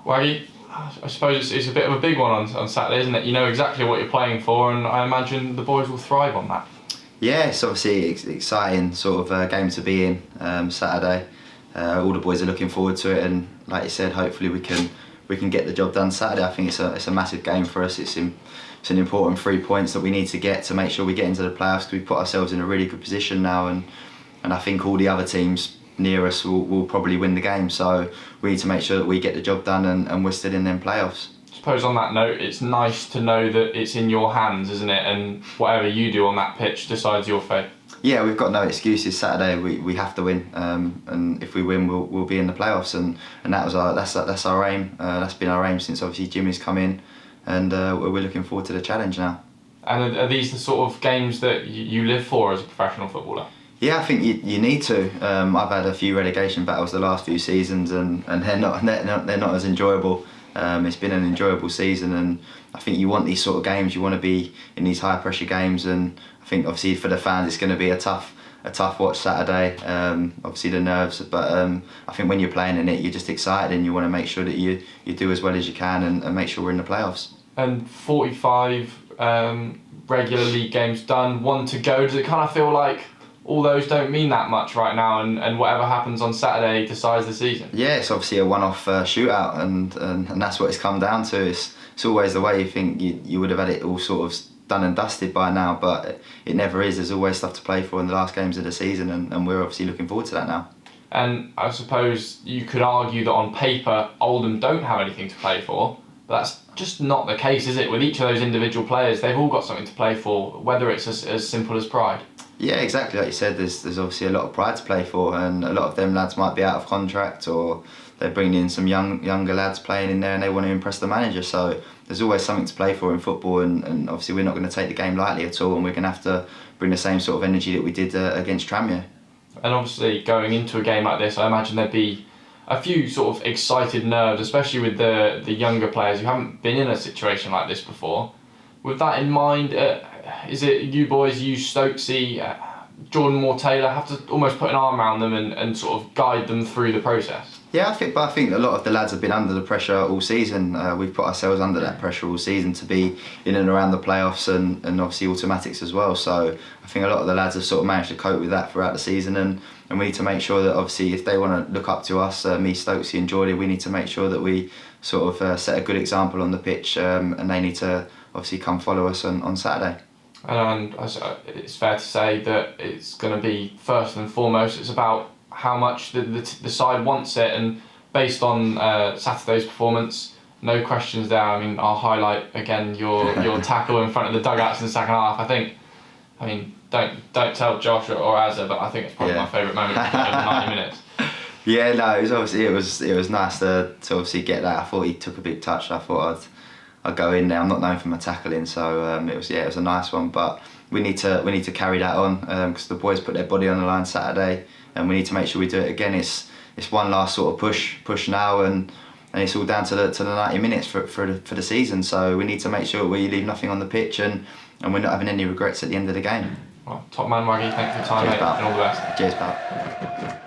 Waggy, I suppose it's a bit of a big one on Saturday, isn't it? You know exactly what you're playing for, and I imagine the boys will thrive on that. Yeah, it's obviously exciting sort of game to be in Saturday. All the boys are looking forward to it, and like you said, hopefully we can get the job done Saturday. I think it's a massive game for us. It's an important 3 points that we need to get to make sure we get into the playoffs, because we put ourselves in a really good position now, and I think all the other teams near us will probably win the game. So we need to make sure that we get the job done and we're still in them playoffs. I suppose on that note, it's nice to know that it's in your hands, isn't it? And whatever you do on that pitch decides your fate. Yeah, we've got no excuses. Saturday we have to win, and if we win, we'll be in the playoffs. And that's our aim. That's been our aim since obviously Jimmy's come in, and we're looking forward to the challenge now. And are these the sort of games that you live for as a professional footballer? Yeah, I think you need to. I've had a few relegation battles the last few seasons, and they're not as enjoyable. It's been an enjoyable season, and I think you want these sort of games. You want to be in these high pressure games, and I think obviously for the fans it's going to be a tough watch Saturday. Obviously the nerves, but I think when you're playing in it, you're just excited and you want to make sure that you do as well as you can and make sure we're in the playoffs. And 45 regular league games done, one to go. Does it kind of feel like all those don't mean that much right now, and whatever happens on Saturday decides the season? Yeah, it's obviously a one-off shootout, and that's what it's come down to. It's always the way. You think you would have had it all sort of done and dusted by now, but it never is. There's always stuff to play for in the last games of the season, and we're obviously looking forward to that now. And I suppose you could argue that on paper Oldham don't have anything to play for, but that's just not the case, is it? With each of those individual players, they've all got something to play for, whether it's as simple as pride. Yeah, exactly. Like you said, there's obviously a lot of pride to play for, and a lot of them lads might be out of contract, or they're bringing in some younger lads playing in there and they want to impress the manager. So there's always something to play for in football, and obviously we're not going to take the game lightly at all, and we're going to have to bring the same sort of energy that we did against Tranmere. And obviously going into a game like this, I imagine there'd be a few sort of excited nerves, especially with the younger players who haven't been in a situation like this before. With that in mind, is it you boys, you Stokesy, Jordan Moore-Taylor, have to almost put an arm around them and sort of guide them through the process? Yeah, I think a lot of the lads have been under the pressure all season. We've put ourselves under that pressure all season to be in and around the playoffs and obviously automatics as well. So I think a lot of the lads have sort of managed to cope with that throughout the season, and we need to make sure that obviously if they want to look up to us, me, Stokesy and Geordie, we need to make sure that we sort of set a good example on the pitch, and they need to obviously come follow us on Saturday. And it's fair to say that it's going to be first and foremost, it's about how much the side wants it, and based on Saturday's performance, no questions there. I mean, I'll highlight again your tackle in front of the dugouts in the second half. I mean, don't tell Josh or Azza, but I think it's probably my favourite moment of the 90 minutes. Yeah, no, it was nice to obviously get that. I thought he took a big touch. I thought I'd go in there. I'm not known for my tackling, so it was a nice one. But we need to carry that on, because the boys put their body on the line Saturday, and we need to make sure we do it again. It's one last sort of push now, and it's all down to the 90 minutes for the season. So we need to make sure we leave nothing on the pitch, and we're not having any regrets at the end of the game. Well, top man, Waggy, thank you for your time, mate, and all the best. Cheers, pal.